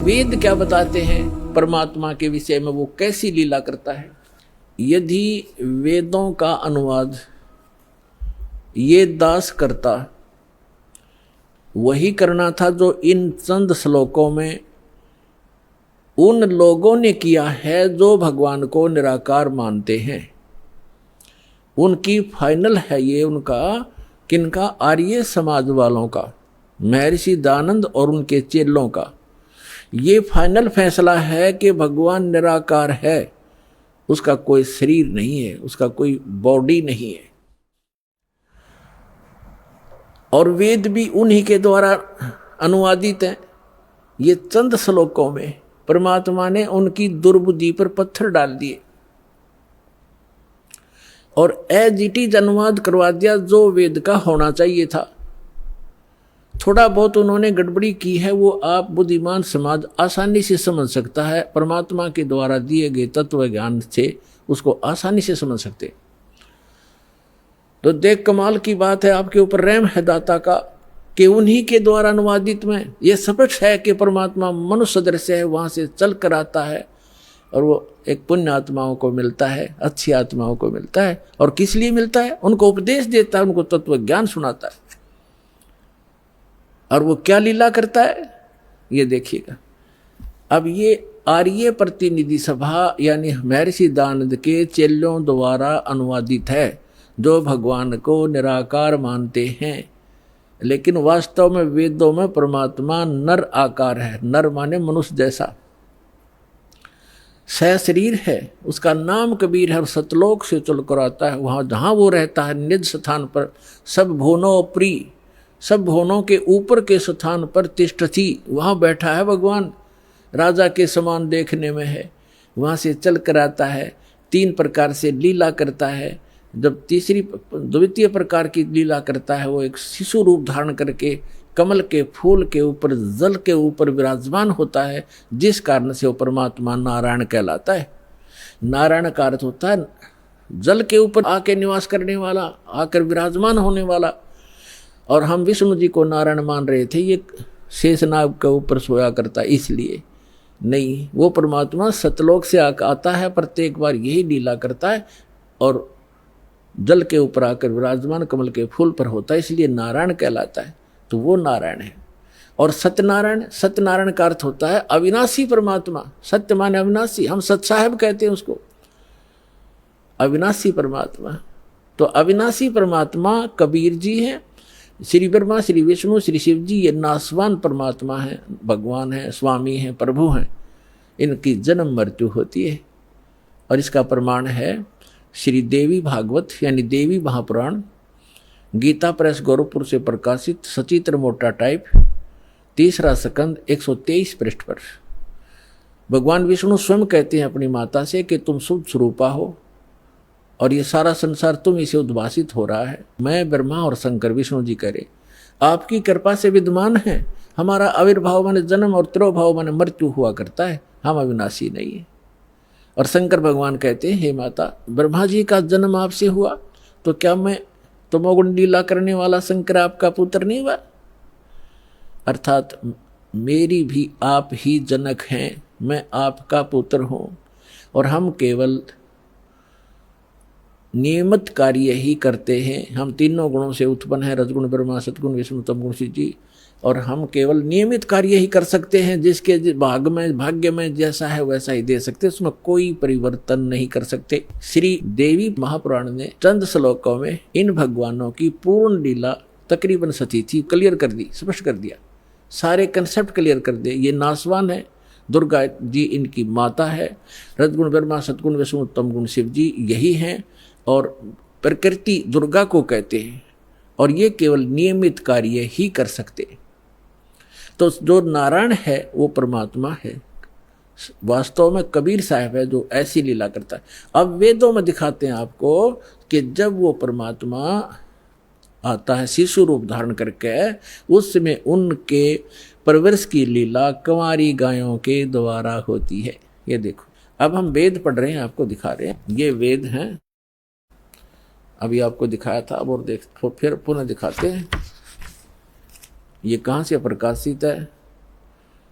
वेद क्या बताते हैं परमात्मा के विषय में, वो कैसी लीला करता है। यदि वेदों का अनुवाद ये दास करता, वही करना था जो इन चंद श्लोकों में उन लोगों ने किया है जो भगवान को निराकार मानते हैं। उनकी फाइनल है ये, उनका किनका, आर्य समाज वालों का, महर्षि दयानंद और उनके चेलों का ये फाइनल फैसला है कि भगवान निराकार है, उसका कोई शरीर नहीं है, उसका कोई बॉडी नहीं है। और वेद भी उन्हीं के द्वारा अनुवादित हैं। ये चंद श्लोकों में परमात्मा ने उनकी दुर्बुद्धि पर पत्थर डाल दिए और एज इट इज अनुवाद करवा दिया जो वेद का होना चाहिए था। थोड़ा बहुत उन्होंने गड़बड़ी की है, वो आप बुद्धिमान समाज आसानी से समझ सकता है। परमात्मा के द्वारा दिए गए तत्व ज्ञान से उसको आसानी से समझ सकते। तो देख, कमाल की बात है, आपके ऊपर रहम है दाता का कि उन्हीं के द्वारा अनुवादित में ये स्पष्ट है कि परमात्मा मनुष्य सदृश है, वहां से चल कर आता है और वो एक पुण्य आत्माओं को मिलता है, अच्छी आत्माओं को मिलता है। और किस लिए मिलता है? उनको उपदेश देता है, उनको तत्व ज्ञान सुनाता है। और वो क्या लीला करता है ये देखिएगा। अब ये आर्य प्रतिनिधि सभा यानी महर्षि दयानंद के चेलों द्वारा अनुवादित है, जो भगवान को निराकार मानते हैं। लेकिन वास्तव में वेदों में परमात्मा नर आकार है। नर माने मनुष्य जैसा, सशरीर है। उसका नाम कबीर है और सतलोक से चलकर आता है। वहाँ जहाँ वो रहता है निज स्थान पर, सब भुवनों प्रिय, सब भुवनों के ऊपर के स्थान पर तिष्ठति, वहाँ बैठा है भगवान, राजा के समान देखने में है। वहाँ से चल कर आता है, 3 प्रकार से लीला करता है। जब द्वितीय प्रकार की लीला करता है, वो एक शिशु रूप धारण करके कमल के फूल के ऊपर, जल के ऊपर विराजमान होता है, जिस कारण से वो परमात्मा नारायण कहलाता है। नारायण का अर्थ होता है जल के ऊपर आके निवास करने वाला, आकर विराजमान होने वाला। और हम विष्णु जी को नारायण मान रहे थे, ये शेषनाग के ऊपर सोया करता, इसलिए नहीं। वो परमात्मा सतलोक से आता है, प्रत्येक बार यही लीला करता है और जल के ऊपर आकर विराजमान कमल के फूल पर होता है, इसलिए नारायण कहलाता है। तो वो नारायण है। और सत्यनारायण, सत्यनारायण का अर्थ होता है अविनाशी परमात्मा। सत्य माने अविनाशी, हम सत साहेब कहते हैं उसको, अविनाशी परमात्मा। तो अविनाशी परमात्मा कबीर जी हैं, श्री ब्रह्मा, श्री विष्णु, श्री शिव जी ये नासवान परमात्मा हैं, भगवान हैं, स्वामी हैं, प्रभु हैं। इनकी जन्म मृत्यु होती है। और इसका प्रमाण है श्री देवी भागवत यानी देवी महापुराण, गीता प्रेस गोरखपुर से प्रकाशित, सचित्र मोटा टाइप, 3रा स्कंद 123 पृष्ठ पर। भगवान विष्णु स्वयं कहते हैं अपनी माता से कि तुम शुद्ध स्वरूपा हो और ये सारा संसार तुम इसे उद्भासित हो रहा है। मैं ब्रह्मा और शंकर, विष्णु जी करे, आपकी कृपा से विद्यमान है। हमारा आविर्भाव माने जन्म और तिरोभाव माने मृत्यु हुआ करता है, हम अविनाशी नहीं है। और शंकर भगवान कहते हैं, हे माता, ब्रह्मा जी का जन्म आपसे हुआ तो क्या मैं तमोगुण लीला करने वाला शंकर आपका पुत्र नहीं हुआ? अर्थात मेरी भी आप ही जनक हैं, मैं आपका पुत्र हूं और हम केवल नियमित कार्य ही करते हैं। हम तीनों गुणों से उत्पन्न हैं, रजगुण ब्रह्मा, सतगुण विष्णु, तमगुण शिव जी, और हम केवल नियमित कार्य ही कर सकते हैं। जिसके भाग्य में जैसा है वैसा ही दे सकते, उसमें कोई परिवर्तन नहीं कर सकते। श्री देवी महापुराण ने चंद श्लोकों में इन भगवानों की पूर्ण लीला तकरीबन सती थी क्लियर कर दी, स्पष्ट कर दिया, सारे कंसेप्ट क्लियर कर दिए। ये नासवान है, दुर्गा जी इनकी माता है, रजगुण ब्रह्मा, सतगुण विष्णु, तमगुण शिव जी यही हैं और प्रकृति दुर्गा को कहते हैं। और ये केवल नियमित कार्य ही कर सकते। तो जो नारायण है वो परमात्मा है, वास्तव में कबीर साहब है जो ऐसी लीला करता है। अब वेदों में दिखाते हैं आपको कि जब वो परमात्मा आता है शिशु रूप धारण करके, उस समय उनके परवरिश की लीला कुंवारी गायों के द्वारा होती है। ये देखो, अब हम वेद पढ़ रहे हैं, आपको दिखा रहे हैं, ये वेद हैं। अभी आपको दिखाया था, अब और देख फिर पुनः दिखाते हैं। ये कहाँ से प्रकाशित है?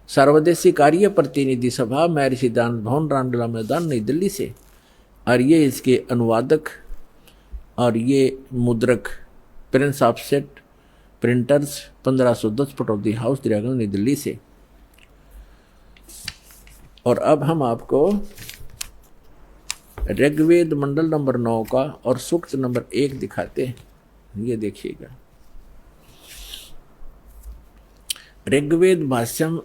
सर्वदेशी कार्य प्रतिनिधि सभा, महर्षि दानंद भवन, रामलीला मैदान, नई दिल्ली से। और ये इसके अनुवादक और ये मुद्रक Prince offset printers 1510 Pataudi house, Daryaganj, नई दिल्ली से। और अब हम आपको ऋग्वेद मंडल नंबर 9 का और सूक्त नंबर 1 दिखाते हैं। ये देखिएगा, ऋग्वेद भाष्यम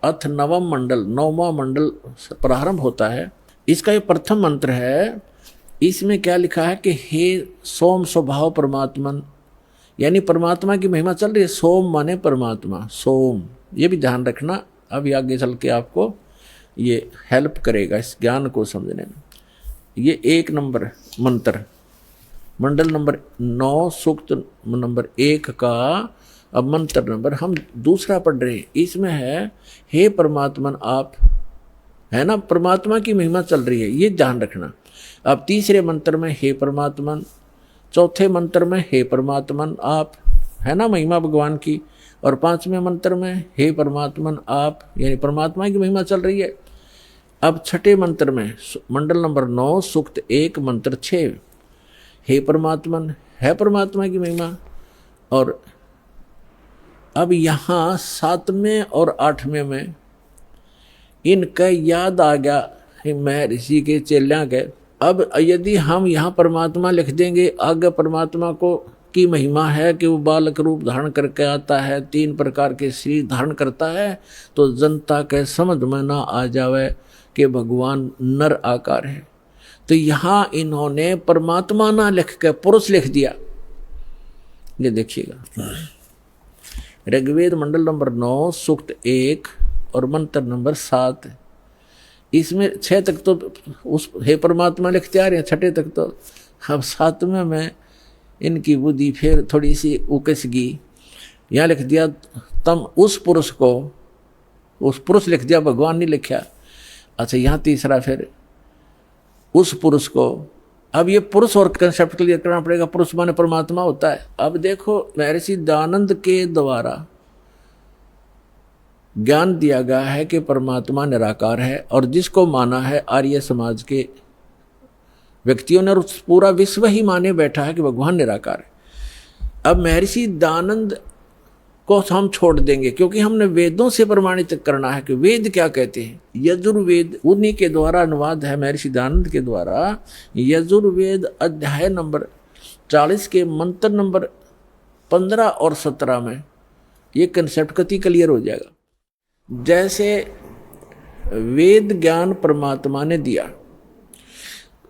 अथ नवम मंडल, 9वां मंडल प्रारंभ होता है। इसका ये प्रथम मंत्र है। इसमें क्या लिखा है कि हे सोम स्वभाव परमात्मन, यानी परमात्मा की महिमा चल रही है। सोम माने परमात्मा, सोम, ये भी ध्यान रखना, अभी आगे चल के आपको ये हेल्प करेगा इस ज्ञान को समझने में। ये 1 नंबर मंत्र, मंडल नंबर 9 सूक्त नंबर 1 का अब मंत्र नंबर हम दूसरा पढ़ रहे हैं। इसमें है हे परमात्मन आप, है ना, परमात्मा की महिमा चल रही है, ये ध्यान रखना। अब तीसरे मंत्र में हे परमात्मन, चौथे मंत्र में हे परमात्मन आप, है ना, महिमा भगवान की। और 5वें मंत्र में हे परमात्मन आप, यानी परमात्मा की महिमा चल रही है। अब छठे मंत्र में मंडल नंबर 9 सूक्त 1 मंत्र 6, हे परमात्मन, है परमात्मा की महिमा। और अब यहाँ 7वें और 8वें में इनका याद आ गया महर्षि के चेलियां के। अब यदि हम यहाँ परमात्मा लिख देंगे, आगे परमात्मा को की महिमा है कि वो बालक रूप धारण करके आता है, 3 प्रकार के शरीर धारण करता है, तो जनता के समझ में ना आ जावे कि भगवान नर आकार है। तो यहाँ इन्होंने परमात्मा ना लिख के पुरुष लिख दिया। ये देखिएगा, ऋग्वेद मंडल नंबर 9 सूक्त 1 और मंत्र नंबर 7, इसमें 6 तक तो उस हे परमात्मा लिखते आ रहे हैं, 6 तक तो। अब 7वें में इनकी बुद्धि फिर थोड़ी सी उकस गई, यहाँ लिख दिया तम उस पुरुष को, उस पुरुष लिख दिया, भगवान नहीं लिखा। अच्छा, यहाँ तीसरा फिर उस पुरुष को। अब ये पुरुष और कंसेप्ट क्लियर करना पड़ेगा, पुरुष माने परमात्मा होता है। अब देखो महर्षि दयानंद के द्वारा ज्ञान दिया गया है कि परमात्मा निराकार है, और जिसको माना है आर्य समाज के व्यक्तियों ने, और पूरा विश्व ही माने बैठा है कि भगवान निराकार है। अब महर्षि दयानंद को हम छोड़ देंगे, क्योंकि हमने वेदों से प्रमाणित करना है कि वेद क्या कहते हैं। यजुर्वेद उन्हीं के द्वारा अनुवाद है, महर्षि दयानंद के द्वारा। यजुर्वेद अध्याय नंबर 40 के मंत्र नंबर 15 और 17 में ये कंसेप्ट कति क्लियर हो जाएगा। जैसे वेद ज्ञान परमात्मा ने दिया,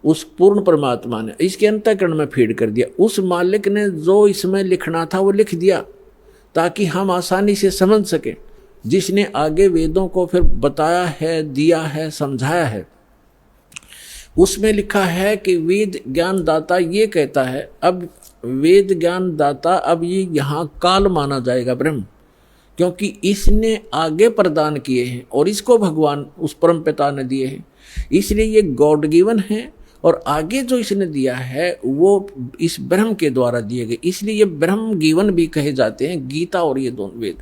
उस पूर्ण परमात्मा ने इसके अंतःकरण में फीड कर दिया। उस मालिक ने जो इसमें लिखना था वो लिख दिया, ताकि हम आसानी से समझ सकें। जिसने आगे वेदों को फिर बताया है, दिया है, समझाया है, उसमें लिखा है कि वेद ज्ञान दाता ये कहता है। अब वेद ज्ञान दाता, अब ये यहाँ काल माना जाएगा ब्रह्म, क्योंकि इसने आगे प्रदान किए हैं और इसको भगवान उस परम पिता ने दिए हैं, इसलिए ये गॉड गिवन है। और आगे जो इसने दिया है वो इस ब्रह्म के द्वारा दिए गए, इसलिए ये ब्रह्म गिवन भी कहे जाते हैं, गीता और ये दोनों वेद।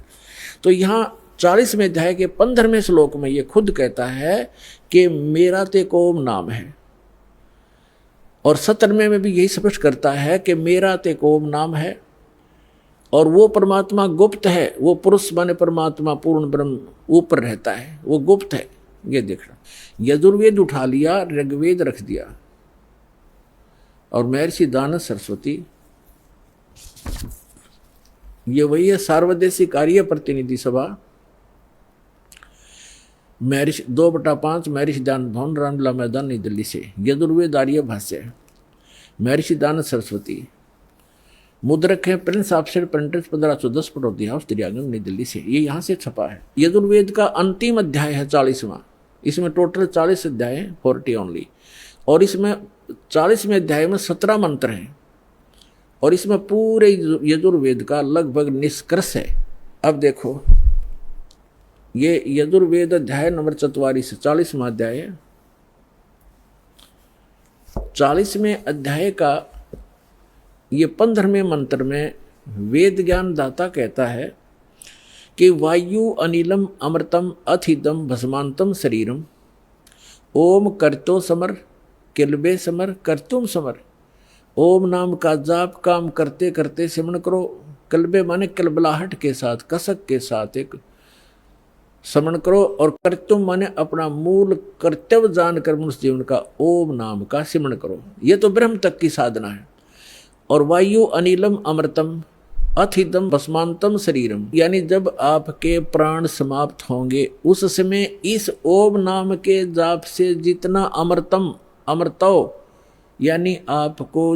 तो यहाँ 40वें अध्याय के 15वें श्लोक में ये खुद कहता है कि मेरा ते कोम नाम है, और 17वें में भी यही स्पष्ट करता है कि मेरा ते कोम नाम है। और वो परमात्मा गुप्त है, वो पुरुष माने परमात्मा पूर्ण ब्रह्म ऊपर रहता है, वो गुप्त है। ये देखना, यजुर्वेद उठा लिया, ऋग्वेद रख दिया, और महर्षि दयानंद सरस्वती ये वही है। सार्वदेशी कार्य प्रतिनिधि सभा, महर्षि 2/5 महर्षि दयानंद भवन, रामलीला मैदान, नई दिल्ली से। यजुर्वेद आर्य भाष्य, महर्षि दयानंद सरस्वती, मुद्रक है Prince offset printers 1510 Pataudi house, Daryaganj, नई दिल्ली से। ये यहाँ से छपा है। यजुर्वेद का अंतिम अध्याय है 40वां। इसमें टोटल 40 अध्याय हैं, 40 ओनली। और इसमें 40वें अध्याय में 17 मंत्र हैं, और इसमें पूरे यजुर्वेद का लगभग निष्कर्ष है। अब देखो, ये यजुर्वेद अध्याय नंबर 44 40वां अध्याय है। 40वें अध्याय का ये 15वें मंत्र में वेद ज्ञान दाता कहता है कि वायु अनिलम अमृतम अथिदम भस्मांतम शरीरम। ओम करतो समर किलबे समर करतुम समर। ओम नाम का जाप काम करते करते सिमरण करो। कलबे माने कलबलाहट के साथ, कसक के साथ एक स्मरण करो। और कर्तुम माने अपना मूल कर्तव्य जानकर मनुष्य जीवन का ओम नाम का सिमरण करो। ये तो ब्रह्म तक की साधना है। और वायु अनिलम अमृतम अथिदम भस्मांतम शरीरम, यानी जब आपके प्राण समाप्त होंगे उस समय इस ओम नाम के जाप से जितना अमृतम अमृतो, यानी आपको